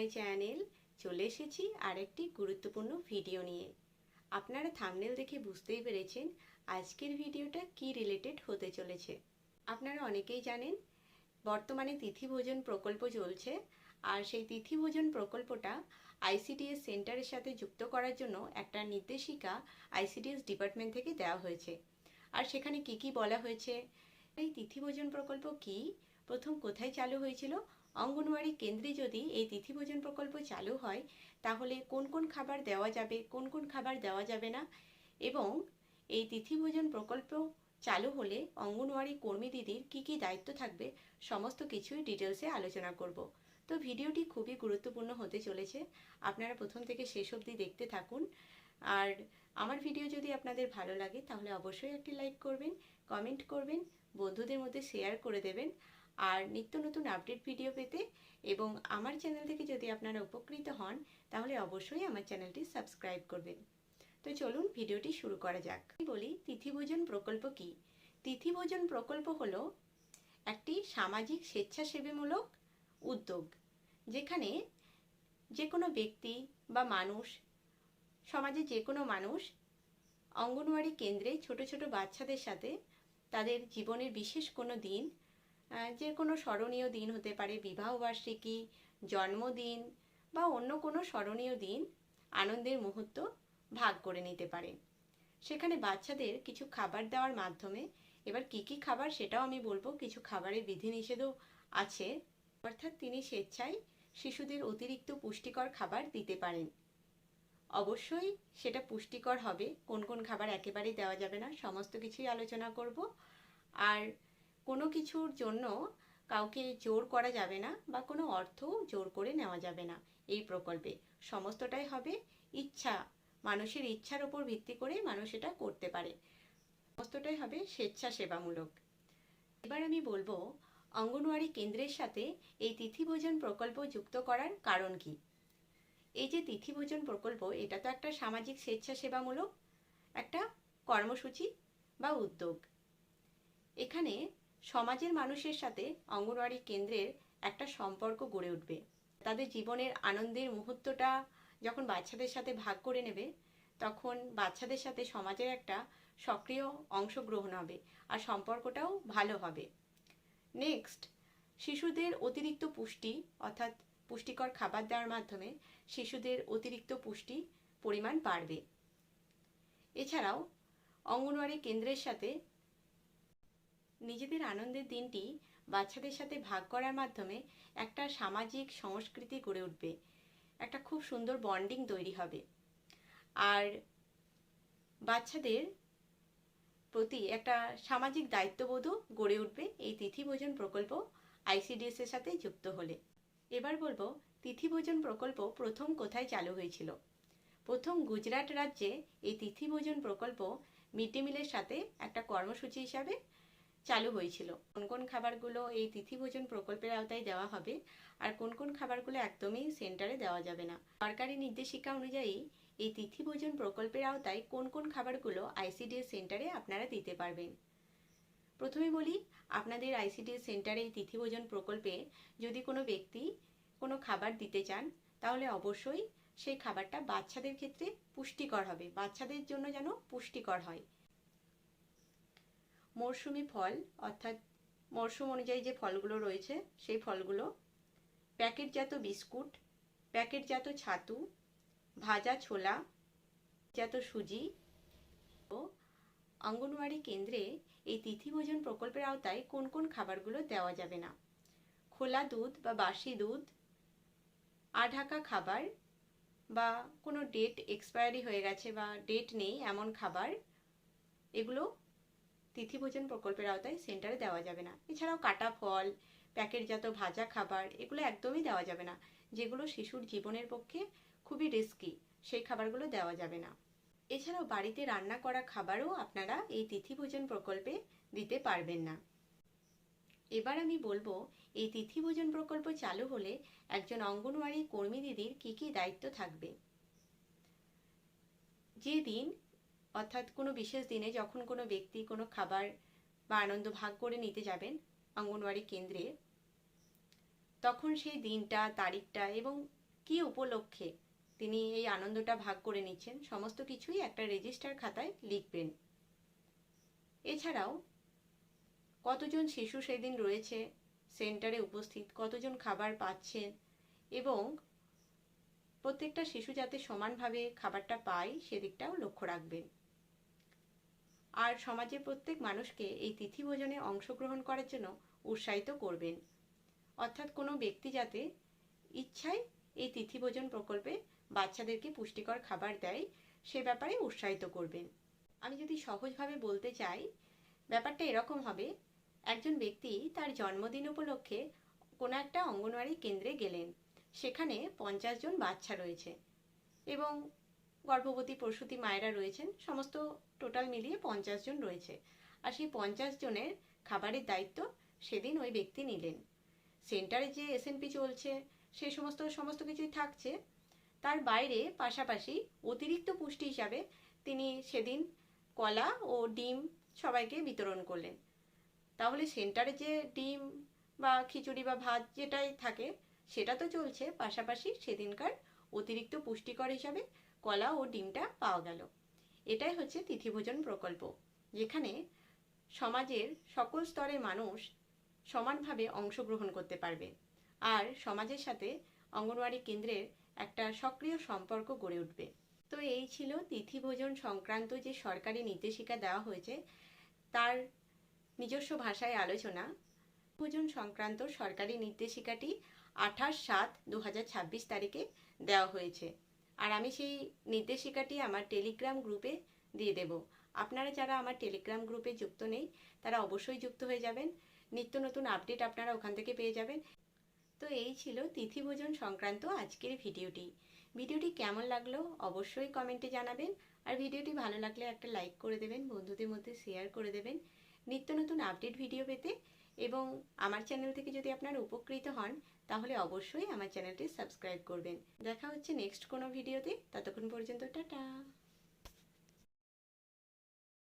My channel. চলে এসেছি আরেকটি গুরুত্বপূর্ণ ভিডিও নিয়ে। আপনারা থাম্বনেল দেখে বুঝতেই পেরেছেন আজকের ভিডিওটা কি রিলেটেড হতে চলেছে। আপনারা অনেকেই জানেন বর্তমানে তিথিভোজন প্রকল্প চলছে, আর সেই তিথিভোজন প্রকল্পটা আইসিডিএস সেন্টারের সাথে যুক্ত করার জন্য একটা নির্দেশিকা আইসিডিএস ডিপার্টমেন্ট থেকে দেওয়া হয়েছে। আর সেখানে কি কি বলা হয়েছে, এই তিথিভোজন প্রকল্প কি, প্রথম কোথায় চালু হয়েছিল, অঙ্গনওয়াড়ি কেন্দ্রে যদি এই তিথিভোজন প্রকল্প চালু হয় তাহলে কোন কোন খাবার দেওয়া যাবে, কোন কোন খাবার দেওয়া যাবে না, এবং এই তিথিভোজন প্রকল্প চালু হলে অঙ্গনওয়াড়ি কর্মী দিদির কী কী দায়িত্ব থাকবে, সমস্ত কিছুই ডিটেলসে আলোচনা করব। তো ভিডিওটি খুবই গুরুত্বপূর্ণ হতে চলেছে, আপনারা প্রথম থেকে শেষ অবধি দেখতে থাকুন। আর আমার ভিডিও যদি আপনাদের ভালো লাগে তাহলে অবশ্যই একটি লাইক করবেন, কমেন্ট করবেন, বন্ধুদের মধ্যে শেয়ার করে দেবেন। আর নিত্য নতুন আপডেট ভিডিও পেতে এবং আমার চ্যানেল থেকে যদি আপনারা উপকৃত হন তাহলে অবশ্যই আমার চ্যানেলটি সাবস্ক্রাইব করবেন। তো চলুন ভিডিওটি শুরু করা যাক। বলি তিথিভোজন প্রকল্প কি। তিথিভোজন প্রকল্প হলো একটি সামাজিক স্বেচ্ছাসেবীমূলক উদ্যোগ, যেখানে যে কোনো ব্যক্তি বা মানুষ, সমাজে যে কোনো মানুষ অঙ্গনওয়াড়ি কেন্দ্রে ছোট ছোট বাচ্চাদের সাথে তাদের জীবনের বিশেষ কোনো দিন, যে কোনো স্মরণীয় দিন হতে পারে, বিবাহবার্ষিকী, জন্মদিন বা অন্য কোনো স্মরণীয় দিন, আনন্দের মুহূর্ত ভাগ করে নিতে পারেন। সেখানে বাচ্চাদের কিছু খাবার দেওয়ার মাধ্যমে, এবার কি কি খাবার সেটাও আমি বলবো, কিছু খাবারের বিধিনিষেধও আছে, অর্থাৎ তিনি স্বেচ্ছায় শিশুদের অতিরিক্ত পুষ্টিকর খাবার দিতে পারেন। অবশ্যই সেটা পুষ্টিকর হবে, কোন কোন খাবার একেবারেই দেওয়া যাবে না, সমস্ত কিছুই আলোচনা করব। আর কোনো কিছুর জন্য কাউকে জোর করা যাবে না বা কোনো অর্থ জোর করে নেওয়া যাবে না। এই প্রকল্পে সমস্তটাই হবে ইচ্ছা, মানুষের ইচ্ছার উপর ভিত্তি করে মানুষ এটা করতে পারে, সমস্তটাই হবে স্বেচ্ছাসেবামূলক। এবার আমি বলবো অঙ্গনওয়াড়ি কেন্দ্রের সাথে এই তিথিভোজন প্রকল্প যুক্ত করার কারণ কি। এই যে তিথিভোজন প্রকল্প, এটা তো একটা সামাজিক স্বেচ্ছাসেবামূলক একটা কর্মসূচি বা উদ্যোগ। এখানে সমাজের মানুষের সাথে অঙ্গনওয়াড়ি কেন্দ্রের একটা সম্পর্ক গড়ে উঠবে। তাদের জীবনের আনন্দের মুহূর্তটা যখন বাচ্চাদের সাথে ভাগ করে নেবে, তখন বাচ্চাদের সাথে সমাজের একটা সক্রিয় অংশগ্রহণ হবে আর সম্পর্কটাও ভালো হবে। নেক্সট, শিশুদের অতিরিক্ত পুষ্টি, অর্থাৎ পুষ্টিকর খাবার দেওয়ার মাধ্যমে শিশুদের অতিরিক্ত পুষ্টি পরিমাণ বাড়বে। এছাড়াও অঙ্গনওয়াড়ি কেন্দ্রের সাথে নিজেদের আনন্দের দিনটি বাচ্চাদের সাথে ভাগ করার মাধ্যমে একটা সামাজিক সংস্কৃতি গড়ে উঠবে, একটা খুব সুন্দর বন্ডিং তৈরি হবে। আর বাচ্চাদের প্রতি একটা সামাজিক দায়িত্ববোধও গড়ে উঠবে এই তিথিভোজন প্রকল্প আইসিডিএস এর সাথে যুক্ত হলে। এবার বলবো তিথিভোজন প্রকল্প প্রথম কোথায় চালু হয়েছিল। প্রথম গুজরাট রাজ্যে এই তিথিভোজন প্রকল্প মিড ডে মিলের সাথে একটা কর্মসূচি হিসাবে চালু হয়েছিল। কোন কোন খাবারগুলো এই তিথিভোজন প্রকল্পের আওতায় দেওয়া হবে আর কোন কোন খাবারগুলো একদমই সেন্টারে দেওয়া যাবে না। সরকারি নির্দেশিকা অনুযায়ী এই তিথিভোজন প্রকল্পের আওতায় কোন কোন খাবারগুলো আইসিডিএস সেন্টারে আপনারা দিতে পারবেন। প্রথমে বলি, আপনাদের আইসিডিএস সেন্টারে এই তিথিভোজন প্রকল্পে যদি কোনো ব্যক্তি কোনো খাবার দিতে চান তাহলে অবশ্যই সেই খাবারটা বাচ্চাদের ক্ষেত্রে পুষ্টিকর হবে, বাচ্চাদের জন্য যেন পুষ্টিকর হয়। মরশুমি ফল, অর্থাৎ মরশুম অনুযায়ী যে ফলগুলো রয়েছে সেই ফলগুলো, প্যাকেটজাত বিস্কুট, প্যাকেটজাত ছাতু, ভাজা ছোলা জাত সুজি। ও অঙ্গনওয়াড়ি কেন্দ্রে এই তিথিভোজন প্রকল্পের আওতায় কোন কোন খাবারগুলো দেওয়া যাবে না। খোলা দুধ বা বাসি দুধ, আঢাকা খাবার বা কোনো ডেট এক্সপায়ারি হয়ে গেছে বা ডেট নেই এমন খাবার, এগুলো তিথিভোজন প্রকল্পের আওতায় সেন্টারে দেওয়া যাবে না। এছাড়াও কাটা ফল, প্যাকেটজাত ভাজা খাবার, এগুলো একদমই দেওয়া যাবে না, যেগুলো শিশুর জীবনের পক্ষে খুবই রিস্কি, সেই খাবারগুলো দেওয়া যাবে না। এছাড়াও বাড়িতে রান্না করা খাবারও আপনারা এই তিথিভোজন প্রকল্পে দিতে পারবেন না। এবার আমি বলবো এই তিথিভোজন প্রকল্প চালু হলে একজন অঙ্গনওয়াড়ি কর্মী দিদির কি কি দায়িত্ব থাকবে। যে দিন, অর্থাৎ কোনো বিশেষ দিনে যখন কোনো ব্যক্তি কোনো খাবার বা আনন্দ ভাগ করে নিতে যাবেন অঙ্গনওয়াড়ি কেন্দ্রে, তখন সেই দিনটা, তারিখটা এবং কি উপলক্ষে তিনি এই আনন্দটা ভাগ করে নিচ্ছেন, সমস্ত কিছুই একটা রেজিস্টার খাতায় লিখবেন। এছাড়াও কতজন শিশু সেদিন রয়েছে সেন্টারে উপস্থিত, কতজন খাবার পাচ্ছেন এবং প্রত্যেকটা শিশু যাতে সমানভাবে খাবারটা পায় সেদিকটাও লক্ষ্য রাখবেন। আর সমাজের প্রত্যেক মানুষকে এই তিথি ভোজনে অংশগ্রহণ করার জন্য উৎসাহিত করবেন। অর্থাৎ কোনো ব্যক্তি যাতে ইচ্ছায় এই তিথি ভোজন প্রকল্পে বাচ্চাদেরকে পুষ্টিকর খাবার দেয় সে ব্যাপারে উৎসাহিত করবেন। আমি যদি সহজভাবে বলতে চাই, ব্যাপারটা এরকম হবে, একজন ব্যক্তি তার জন্মদিন উপলক্ষে কোনো একটা অঙ্গনওয়াড়ি কেন্দ্রে গেলেন, সেখানে 50 জন বাচ্চা রয়েছে এবং গর্ভবতী প্রসূতি মায়েরা রয়েছেন, সমস্ত টোটাল মিলিয়ে 50 জন রয়েছে। আর সেই 50 জনের খাবারের দায়িত্ব সেদিন ওই ব্যক্তি নিলেন। সেন্টারে যে এসএনপি চলছে সে সমস্ত কিছুই থাকছে, তার বাইরে পাশাপাশি অতিরিক্ত পুষ্টি হিসাবে তিনি সেদিন কলা ও ডিম সবাইকে বিতরণ করলেন। তাহলে সেন্টারে যে ডিম বা খিচুড়ি বা ভাত যেটাই থাকে সেটা তো চলছে, পাশাপাশি সেদিনকার অতিরিক্ত পুষ্টিকর হিসাবে কলা ও ডিমটা পাওয়া গেল। এটাই হচ্ছে তিথিভোজন প্রকল্প, যেখানে সমাজের সকল স্তরের মানুষ সমানভাবে অংশগ্রহণ করতে পারবে আর সমাজের সাথে অঙ্গনওয়াড়ি কেন্দ্রের একটা সক্রিয় সম্পর্ক গড়ে উঠবে। তো এই ছিল তিথিভোজন সংক্রান্ত যে সরকারি নির্দেশিকা দেওয়া হয়েছে তার নিজস্ব ভাষায় আলোচনা। ভোজন সংক্রান্ত সরকারি নির্দেশিকাটি 28/7/2026 তারিখে দেওয়া হয়েছে আর আমি সেই নির্দেশিকাটি আমার টেলিগ্রাম গ্রুপে দিয়ে দেব। আপনারা যারা আমার টেলিগ্রাম গ্রুপে যুক্ত নেই তারা অবশ্যই যুক্ত হয়ে যাবেন, নিত্য নতুন আপডেট আপনারা ওখান থেকে পেয়ে যাবেন। তো এই ছিল তিথিভোজন সংক্রান্ত আজকের ভিডিওটি কেমন লাগলো অবশ্যই কমেন্টে জানাবেন আর ভিডিওটি ভালো লাগলে একটা লাইক করে দেবেন, বন্ধুদের মধ্যে শেয়ার করে দেবেন। নিত্য নতুন আপডেট ভিডিও পেতে এবং আমার চ্যানেল থেকে যদি আপনারা উপকৃত হন তাহলে অবশ্যই আমার চ্যানেলটি সাবস্ক্রাইব করবেন। দেখা হচ্ছে নেক্সট কোনো ভিডিওতে, ততক্ষণ পর্যন্ত টাটা।